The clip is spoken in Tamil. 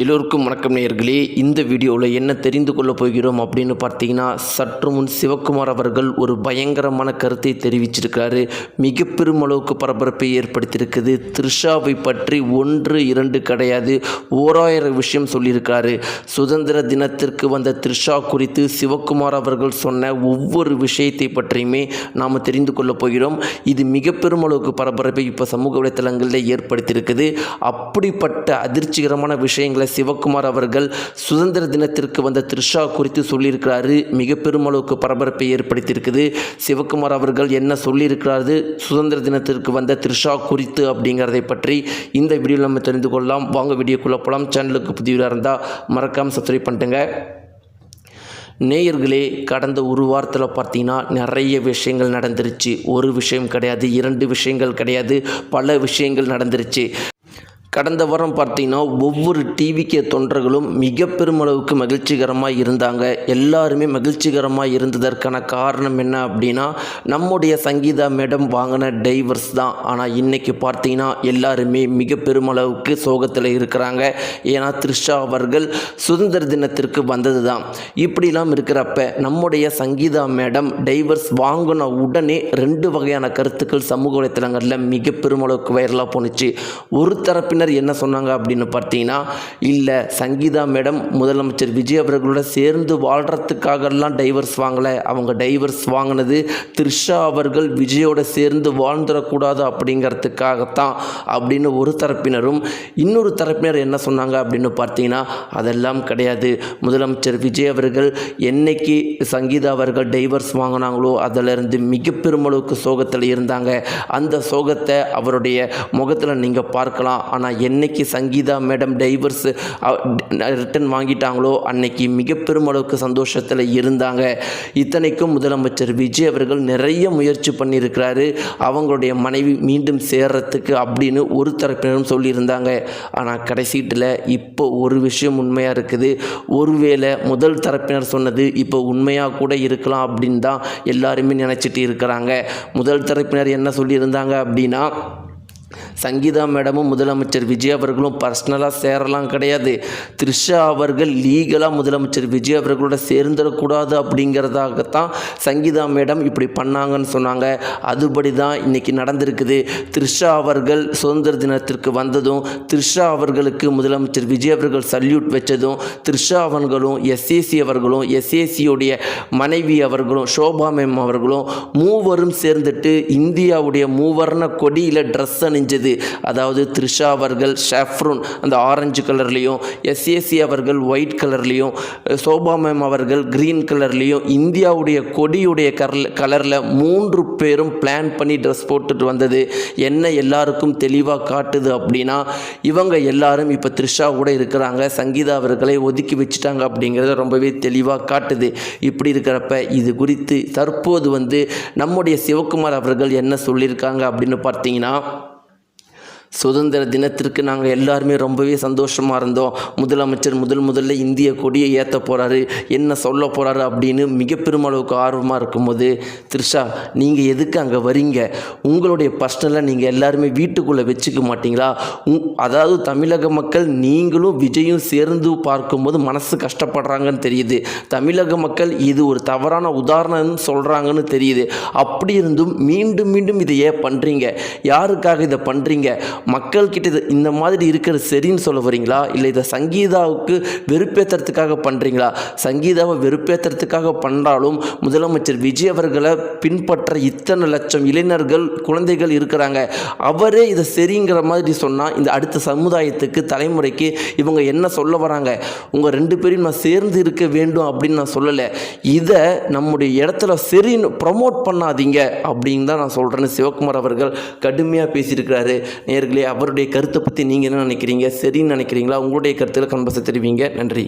எல்லோருக்கும் வணக்கம் நேயர்களே. இந்த வீடியோவில் என்ன தெரிந்து கொள்ளப் போகிறோம் அப்படின்னு பார்த்தீங்கன்னா, சற்று முன் சிவகுமார் அவர்கள் ஒரு பயங்கரமான கருத்தை தெரிவிச்சிருக்காரு. மிக பெரும் அளவுக்கு பரபரப்பை ஏற்படுத்தியிருக்குது. த்ரிஷாவை பற்றி 1-2 கிடையாது, 1000 விஷயம் சொல்லியிருக்காரு. சுதந்திர தினத்திற்கு வந்த த்ரிஷா குறித்து சிவகுமார் அவர்கள் சொன்ன ஒவ்வொரு விஷயத்தை பற்றியுமே நாம் தெரிந்து கொள்ளப் போகிறோம். இது மிக பெரும் அளவுக்கு பரபரப்பை இப்போ சமூக வலைத்தளங்களில் ஏற்படுத்தியிருக்குது. அப்படிப்பட்ட அதிர்ச்சிகரமான விஷயங்களை சிவகுமார் அவர்கள் சுதந்திர தினத்திற்கு வந்த த்ரிஷா குறித்து சொல்லியிருக்கிறாரு. மிக பெருமளவுக்கு பரபரப்பை ஏற்படுத்தியிருக்குது. சிவகுமார் அவர்கள் என்ன சொல்லியிருக்கிறாரு சுதந்திர தினத்திற்கு வந்த த்ரிஷா குறித்து அப்படிங்கிறதை பற்றி இந்த வீடியோவில் நம்ம தெரிந்து கொள்ளலாம். வாங்க வீடியோக்குள்ளே போகலாம். சேனலுக்கு புதியவராக இருந்தால் மறக்காமல் சப்ஸ்கிரைப் பண்ணிட்டுங்க. நேயர்களே, கடந்த ஒரு வாரத்தில் பார்த்தீங்கன்னா நிறைய விஷயங்கள் நடந்துருச்சு. ஒரு விஷயம் கிடையாது, 2 விஷயங்கள் கிடையாது, பல விஷயங்கள் நடந்துருச்சு. கடந்த வாரம் பார்த்தீங்கன்னா ஒவ்வொரு டிவிகே தொண்டர்களும் மிக பெருமளவுக்கு மகிழ்ச்சிகரமாக இருந்தாங்க. எல்லாருமே மகிழ்ச்சிகரமாக இருந்ததற்கான காரணம் என்ன அப்படின்னா, நம்முடைய சங்கீதா மேடம் வாங்கின டைவர்ஸ் தான். ஆனால் இன்றைக்கி பார்த்தீங்கன்னா எல்லாருமே மிக பெருமளவுக்கு சோகத்தில் இருக்கிறாங்க. ஏன்னா த்ரிஷா அவர்கள் சுதந்திர தினத்திற்கு வந்தது தான். இப்படிலாம் இருக்கிறப்ப நம்முடைய சங்கீதா மேடம் டைவர்ஸ் வாங்கின உடனே 2 வகையான கருத்துக்கள் சமூக வலைத்தளங்களில் மிக பெருமளவுக்கு வைரலாக போணுச்சு. ஒரு தரப்பினர் என்ன சொன்னாங்க அப்படின்னு பார்த்தீங்கன்னா, இல்லை சங்கீதா மேடம் முதலமைச்சர் விஜய் அவர்களோட சேர்ந்து வாழ்கிறதுக்காகலாம் டைவர்ஸ் வாங்கலை, அவங்க டைவர்ஸ் வாங்கினது த்ரிஷா அவர்கள் விஜயோட சேர்ந்து வாழ்ந்துடக்கூடாது அப்படிங்கிறதுக்காகத்தான் அப்படின்னு ஒரு தரப்பினரும், இன்னொரு தரப்பினர் என்ன சொன்னாங்க அப்படின்னு பார்த்தீங்கன்னா, அதெல்லாம் கிடையாது, முதலமைச்சர் விஜய் அவர்கள் என்னைக்கு சங்கீதா அவர்கள் டைவர்ஸ் வாங்கினாங்களோ அதிலிருந்து மிக பெருமளவுக்கு சோகத்தில் இருந்தாங்க. அந்த சோகத்தை அவருடைய முகத்தில் நீங்கள் பார்க்கலாம். ஆனால் என்னைக்கு சங்கீதா மேடம் டைவர்ஸ் ரிட்டன் வாங்கிட்டாங்களோ அன்னைக்கு மிக பெருமளவுக்கு சந்தோஷத்தில் இருந்தாங்க. இத்தனைக்கும் முதலமைச்சர் விஜய் அவர்கள் நிறைய முயற்சி பண்ணியிருக்கிறாரு அவங்களுடைய மனைவி மீண்டும் சேர்றதுக்கு அப்படின்னு ஒரு தரப்பினரும் சொல்லியிருந்தாங்க. ஆனால் கடைசீட்டில் இப்போ ஒரு விஷயம் உண்மையாக இருக்குது. ஒருவேளை முதல் தரப்பினர் சொன்னது இப்போ உண்மையாக கூட இருக்கலாம் அப்படின்னு தான் எல்லாருமே நினச்சிட்டு இருக்கிறாங்க. முதல் தரப்பினர் என்ன சொல்லியிருந்தாங்க அப்படின்னா, சங்கீதா மேடமும் முதலமைச்சர் விஜய் அவர்களும் பர்சனலாக சேரலாம் கிடையாது, த்ரிஷா அவர்கள் லீகலாக முதலமைச்சர் விஜய் அவர்களோட சேர்ந்துடக்கூடாது அப்படிங்கிறதாகத்தான் சங்கீதா மேடம் இப்படி பண்ணாங்கன்னு சொன்னாங்க. அதுபடி தான் இன்றைக்கி நடந்திருக்குது. த்ரிஷா அவர்கள் சுதந்திர தினத்திற்கு வந்ததும், த்ரிஷா அவர்களுக்கு முதலமைச்சர் விஜய் அவர்கள் சல்யூட் வச்சதும், த்ரிஷா அவர்களும் எஸ்ஏசி அவர்களும் எஸ்ஏசியோடைய மனைவி அவர்களும் ஷோபா மேம் அவர்களும் மூவரும் சேர்ந்துட்டு இந்தியாவுடைய மூவர்ண கொடியில் ட்ரெஸ் அணிஞ்சது. அதாவது த்ரிஷா அவர்கள் ஷாஃப்ரோன் அந்த ஆரஞ்சு கலர்லேயும், எஸ்ஏசி அவர்கள் ஒயிட் கலர்லேயும், சோபா மேம் அவர்கள் க்ரீன் கலர்லேயும், இந்தியாவுடைய கொடியுடைய கலரில் 3 பேரும் பிளான் பண்ணி ட்ரெஸ் போட்டுட்டு வந்தது என்ன எல்லாருக்கும் தெளிவாக காட்டுது அப்படின்னா, இவங்க எல்லாரும் இப்போ த்ரிஷாவோட இருக்கிறாங்க, சங்கீதா அவர்களை ஒதுக்கி வச்சுட்டாங்க அப்படிங்கிறத ரொம்பவே தெளிவாக காட்டுது. இப்படி இருக்கிறப்ப இது குறித்து தற்போது நம்முடைய சிவகுமார் அவர்கள் என்ன சொல்லியிருக்காங்க அப்படின்னு பார்த்தீங்கன்னா, சுதந்திர தினத்திற்கு நாங்கள் எல்லாருமே ரொம்பவே சந்தோஷமாக இருந்தோம். முதலமைச்சர் முதல்ல இந்திய கொடியை ஏற்ற போகிறாரு, என்ன சொல்ல போகிறாரு அப்படின்னு மிக பெருமளவுக்கு ஆர்வமாக இருக்கும்போது, த்ரிஷா நீங்கள் எதுக்கு அங்கே வரீங்க? உங்களுடைய பர்சனலாக நீங்கள் எல்லாருமே வீட்டுக்குள்ளே வச்சுக்க மாட்டிங்களா? அதாவது தமிழக மக்கள் நீங்களும் விஜயும் சேர்ந்து பார்க்கும்போது மனசு கஷ்டப்படுறாங்கன்னு தெரியுது. தமிழக மக்கள் இது ஒரு தவறான உதாரணம்னு சொல்கிறாங்கன்னு தெரியுது. அப்படி இருந்தும் மீண்டும் மீண்டும் இதை ஏன் பண்ணுறீங்க? யாருக்காக இதை பண்ணுறீங்க? மக்கள்கிட்ட இந்த மாதிரி இருக்கிறது சரின்னு சொல்ல வரீங்களா, இல்லை இதை சங்கீதாவுக்கு வெறுப்பேற்றுறதுக்காக பண்ணுறீங்களா? சங்கீதாவை வெறுப்பேற்றுறதுக்காக பண்ணுறாலும் முதலமைச்சர் விஜய் அவர்களை பின்பற்ற இத்தனை லட்சம் இளைஞர்கள் குழந்தைகள் இருக்கிறாங்க. அவரே இதை சரிங்கிற மாதிரி சொன்னால் இந்த அடுத்த சமுதாயத்துக்கு தலைமுறைக்கு இவங்க என்ன சொல்ல வராங்க? உங்கள் 2 பேரையும் நான் சேர்ந்து இருக்க வேண்டும் அப்படின்னு நான் சொல்லலை, இதை நம்முடைய இடத்துல சரின்னு ப்ரமோட் பண்ணாதீங்க அப்படின்னு தான் நான் சொல்கிறேன்னு சிவகுமார் அவர்கள் கடுமையாக பேசியிருக்கிறாரு. நேர்களே, அவருடைய கருத்தை பற்றி நீங்கள் என்ன நினைக்கிறீங்க? சரின்னு நினைக்கிறீங்களா? உங்களுடைய கருத்துக்களை கமெண்ட்ஸில் தெரிவிங்க. நன்றி.